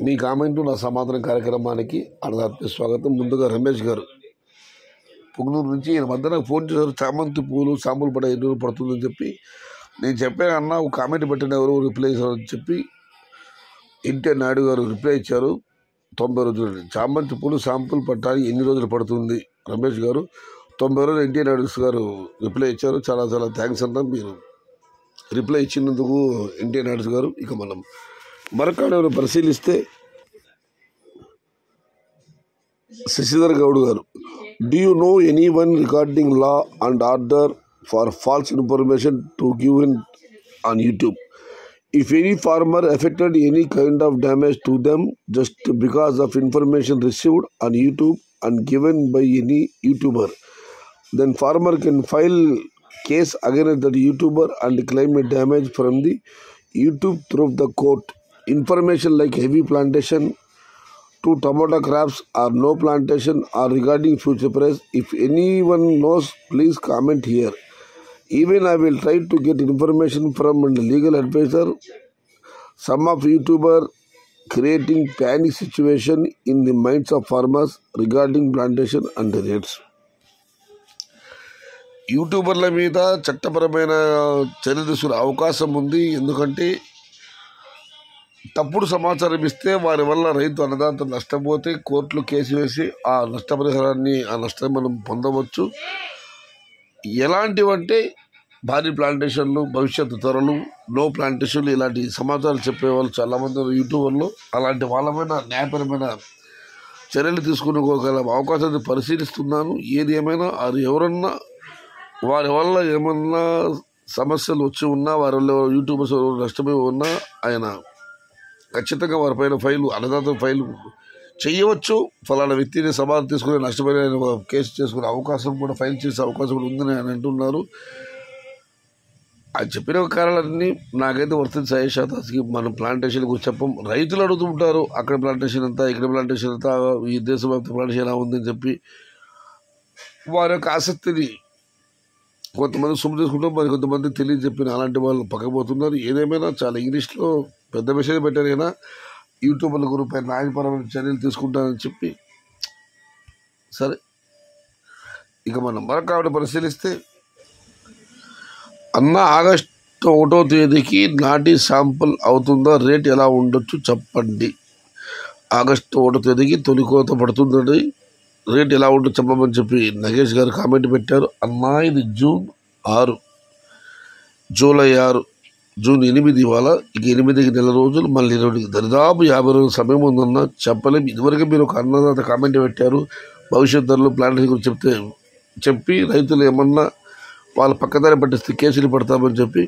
మీ కామెంటు నా సమాధానం కార్యక్రమానికి అన్నదాతకి స్వాగతం. ముందుగా రమేష్ గారు పుంగనూరు నుంచి ఈయన మధ్య నాకు ఫోన్ చేశారు. చామంతి పూలు సాంపుల్ పడ 8 రోజులు పడుతుందని చెప్పి నేను చెప్పాను. అన్న ఒక కామెంట్ పెట్టిన ఎవరు రిప్లై ఇచ్చారని చెప్పి ఎన్టీఆర్ నాయుడు గారు రిప్లై ఇచ్చారు. 90 రోజులు చామంతి పూలు శాంపుల్ పట్టడానికి ఎన్ని రోజులు పడుతుంది రమేష్ గారు? 90 రోజులు ఎన్టీఆర్ నాయుడు గారు రిప్లై ఇచ్చారు. చాలా చాలా థ్యాంక్స్ అన్న మీరు రిప్లై ఇచ్చినందుకు ఎన్టీఆర్ నాయుడు గారు. ఇక మనం మరొక పరిశీలిస్తే శశిధర్ గౌడ్ గారు, do you know any one regarding law and order for false information to give in on YouTube? If any farmer affected any kind of damage to them just because of information received on YouTube and given by any YouTuber, then farmer can file case against that YouTuber and claim a damage from the YouTube through the court. Information like heavy plantation to tomato crops or no plantation or regarding future price. If anyone knows, please comment here. Even I will try to get information from a legal advisor. Some of YouTubers creating panic situation in the minds of farmers regarding plantation and rates. యూట్యూబర్ల మీద చట్టపరమైన చర్య తీసుకునే అవకాశం ఉంది. ఎందుకంటే తప్పుడు సమాచారం ఇస్తే వారి వల్ల రైతు అన్నదాత నష్టపోతే కోర్టులో కేసు వేసి ఆ నష్టపరిహారాన్ని ఆ నష్టాన్ని మనం పొందవచ్చు. ఎలాంటివంటే భారీ ప్లాంటేషన్లు, భవిష్యత్తు ధరలు, నో ప్లాంటేషన్లు, ఇలాంటి సమాచారం చెప్పేవాళ్ళు చాలామంది యూట్యూబర్లు. అలాంటి వాళ్ళమైన న్యాయపరమైన చర్యలు తీసుకునే అవకాశాన్ని పరిశీలిస్తున్నాను. ఏది ఏమైనా అది ఎవరన్నా వారి వల్ల ఏమన్నా సమస్యలు వచ్చి ఉన్నా, వారి వల్ల యూట్యూబర్స్ నష్టపోయి ఉన్నా ఆయన ఖచ్చితంగా వారిపైన ఫైలు అన్నదాత ఫైలు చేయవచ్చు. ఫలానా వ్యక్తిని సమాధానం తీసుకుని నష్టపోయిన కేసు చేసుకునే అవకాశం కూడా ఫైల్ చేసే అవకాశం కూడా ఉందని ఆయన అంటున్నారు. అది చెప్పిన కారణాలన్నీ నాకైతే వర్తించాయి. శాతానికి మనం ప్లాంటేషన్ గురించి చెప్పం. రైతులు అడుగుతుంటారు అక్కడ ప్లాంటేషన్ ఎంత, ఇక్కడ ప్లాంటేషన్ ఎంత, ఈ దేశవ్యాప్త ప్లాంటేషన్ ఎలా ఉందని చెప్పి వారి యొక్క ఆసక్తిని కొంతమంది సొమ్ము తీసుకుంటాం, మరి కొంతమంది తెలియదు చెప్పిన అలాంటి వాళ్ళు పక్కపోతున్నారు. ఏదేమైనా చాలా ఇంగ్లీష్లో పెద్ద మెసేజ్ పెట్టారు. అయినా యూట్యూబర్ల గురిపై న్యాయపరమైన చర్యలు తీసుకుంటారని చెప్పి సరే. ఇక మనం మరొక పరిశీలిస్తే అన్న ఆగస్టు 1వ తేదీకి నాటి శాంపుల్ అవుతుందా? రేట్ ఎలా ఉండొచ్చు చెప్పండి. ఆగస్టు 1వ తేదీకి తొలి కోత పడుతుందండి. రేట్ ఎలా ఉండొచ్చు చెప్పమని చెప్పి నగేష్ గారు కామెంట్ పెట్టారు. అన్నా ఇది జూన్ 6, జూలై 6, జూన్ 8 ఇవాళ. ఇక 8కి నెల రోజులు, మళ్ళీ 20కి దరిదాపు 50 రోజుల సమయం ఉందన్న చెప్పలేము. ఇదివరకు మీరు ఒక అన్నదాత కామెంట్ పెట్టారు భవిష్యత్ ధరలు ప్లాంటేషన్ గురించి చెప్పి రైతులు ఏమన్నా వాళ్ళ పక్కదారి పట్టిస్తే కేసులు పడతామని చెప్పి.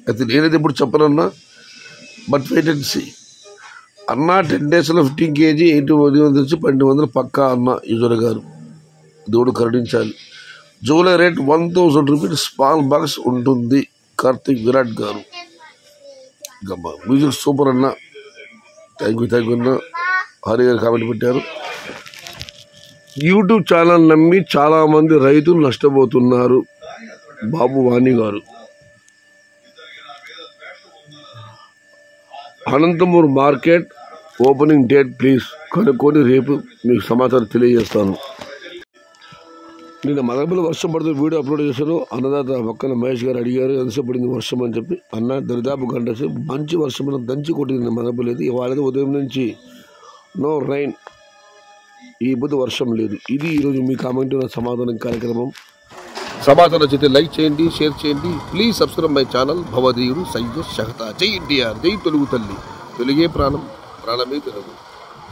అయితే నేనైతే ఇప్పుడు చెప్పనన్నా, బట్ వెయిట్ అండ్ సీ. అన్న 10 daysలో 15 kg 800 నుంచి 1200 పక్కా అన్న యూజర్ గారు దేవుడు కరుణించాలి. July rate 1000 rupees small box ఉంటుంది. కార్తిక్ విరాట్ గారు మ్యూజిక్ సూపర్ అన్న. థ్యాంక్ యూ అన్న. హరి గారు కామెంట్ పెట్టారు. యూట్యూబ్ ఛానల్ నమ్మి చాలామంది రైతులు నష్టపోతున్నారు. బాబు వాణి గారు, అనంతమూరు మార్కెట్ ఓపెనింగ్ డేట్ ప్లీజ్ కనుక్కొని రేపు మీకు సమాచారం తెలియజేస్తాను. నేను మదనపల్లి వర్షం పడుతూ వీడియో అప్లోడ్ చేశాను. అన్నదాత పక్కన మహేష్ గారు అడిగారు ఎంతసేపు పడింది వర్షం అని చెప్పి. అన్న దరిదాపు గంట సేపు మంచి వర్షం దంచి కొట్టింది మదనపల్లి. అయితే ఇవాళ ఉదయం నుంచి నో రైన్, ఈ బుద్ధి వర్షం లేదు. ఇది ఈరోజు మీ కామెంట్ సమాధానం కార్యక్రమం. సమాచారం నచ్చితే లైక్ చేయండి, షేర్ చేయండి. ప్లీజ్ సబ్స్క్రైబ్ మై ఛానల్ భవదేవుడు సంజయ్ షహతా. జై ఎన్టీఆర్, జై తెలుగు తల్లి, తెలుగే ప్రాణం, ప్రాణమే తెలుగు.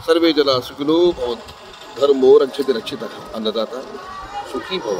సర్వే జన సుఖినో భవంతు, ధర్మో రక్షతి రక్షిత. అన్నదాత సుఖీ భవ.